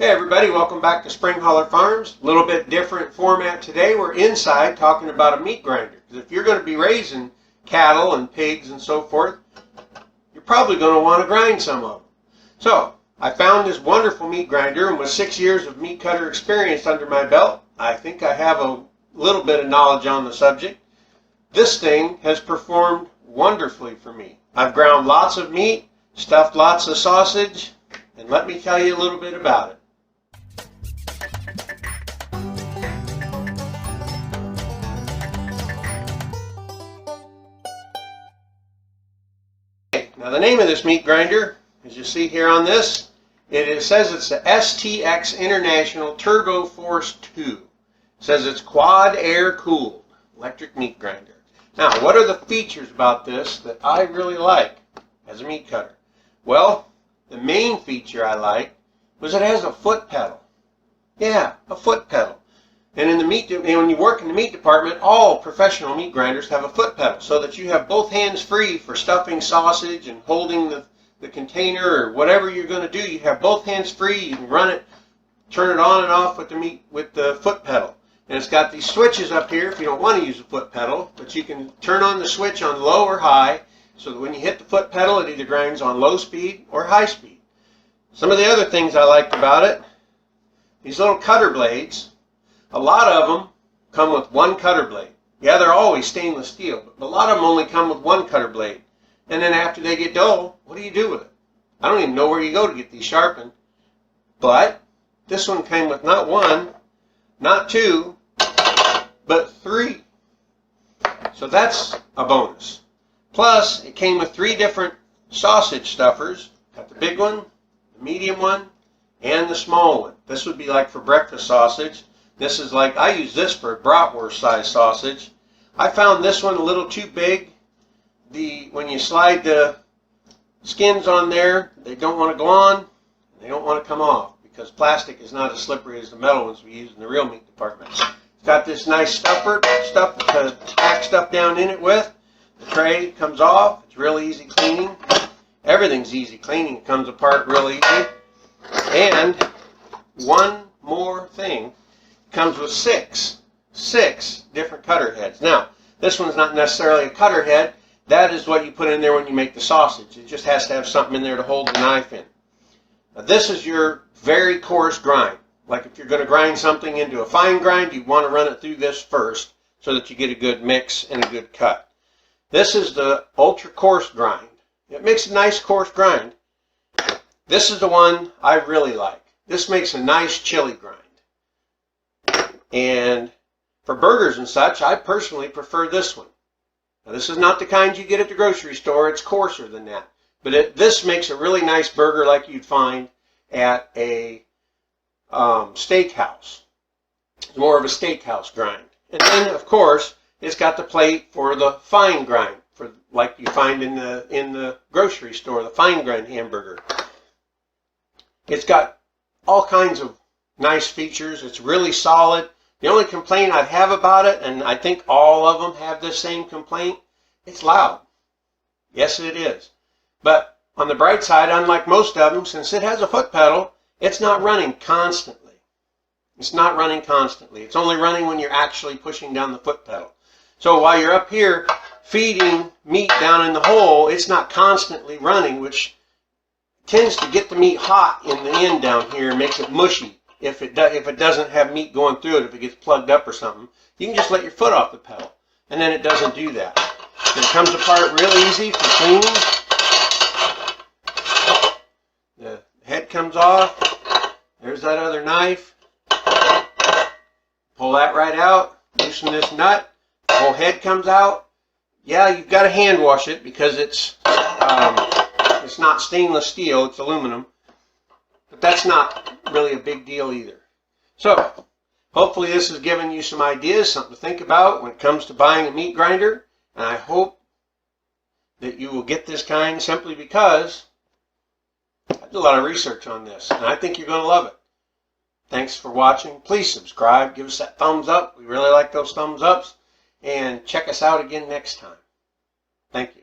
Hey everybody, welcome back to Spring Holler Farms. A little bit different format today. We're inside talking about a meat grinder. Because if you're going to be raising cattle and pigs and so forth, you're probably going to want to grind some of them. So, I found this wonderful meat grinder, and with 6 years of meat cutter experience under my belt, I think I have a little bit of knowledge on the subject. This thing has performed wonderfully for me. I've ground lots of meat, stuffed lots of sausage, and let me tell you a little bit about it. Now the name of this meat grinder, as you see here on this, it says it's the STX International Turbo Force 2. It says it's quad air cooled electric meat grinder. Now what are the features about this that I really like as a meat cutter? Well, the main feature I like was it has a foot pedal. Yeah, a foot pedal. And when you work in the meat department, all professional meat grinders have a foot pedal so that you have both hands free for stuffing sausage and holding the container or whatever you're going to do. You have both hands free. You can run it, turn it on and off with the foot pedal. And it's got these switches up here if you don't want to use a foot pedal, but you can turn on the switch on low or high so that when you hit the foot pedal, it either grinds on low speed or high speed. Some of the other things I liked about it, these little cutter blades. A lot of them come with one cutter blade. Yeah, they're always stainless steel, but a lot of them only come with one cutter blade. And then after they get dull, what do you do with it? I don't even know where you go to get these sharpened. But this one came with not one, not two, but three. So that's a bonus. Plus, it came with 3 different sausage stuffers. Got the big one, the medium one, and the small one. This would be like for breakfast sausage. This is like, I use this for bratwurst size sausage. I found this one a little too big. When you slide the skins on there, they don't want to go on, they don't want to come off, because plastic is not as slippery as the metal ones we use in the real meat department. It's got this nice stuffer, stuff to pack stuff down in it with. The tray comes off, it's real easy cleaning. Everything's easy cleaning, it comes apart real easy. And one more thing. Comes with six different cutter heads. Now, this one's not necessarily a cutter head. That is what you put in there when you make the sausage. It just has to have something in there to hold the knife in. Now, this is your very coarse grind. Like if you're going to grind something into a fine grind, you want to run it through this first so that you get a good mix and a good cut. This is the ultra coarse grind. It makes a nice coarse grind. This is the one I really like. This makes a nice chili grind. And for burgers and such, I personally prefer this one. Now, this is not the kind you get at the grocery store. It's coarser than that. But this makes a really nice burger like you'd find at a steakhouse. It's more of a steakhouse grind. And then, of course, it's got the plate for the fine grind, for like you find in the grocery store, the fine grind hamburger. It's got all kinds of nice features. It's really solid. The only complaint I'd have about it, and I think all of them have this same complaint, it's loud. Yes, it is. But on the bright side, unlike most of them, since it has a foot pedal, it's not running constantly. It's not running constantly. It's only running when you're actually pushing down the foot pedal. So while you're up here feeding meat down in the hole, it's not constantly running, which tends to get the meat hot in the end down here and makes it mushy. If it doesn't have meat going through it, if it gets plugged up or something, you can just let your foot off the pedal, and then it doesn't do that. It comes apart real easy for cleaning. The head comes off. There's that other knife. Pull that right out. Loosen this nut. The whole head comes out. Yeah, you've got to hand wash it because it's not stainless steel. It's aluminum. But that's not really a big deal either. So, hopefully this has given you some ideas, something to think about when it comes to buying a meat grinder. And I hope that you will get this kind simply because I did a lot of research on this. And I think you're going to love it. Thanks for watching. Please subscribe. Give us that thumbs up. We really like those thumbs ups. And check us out again next time. Thank you.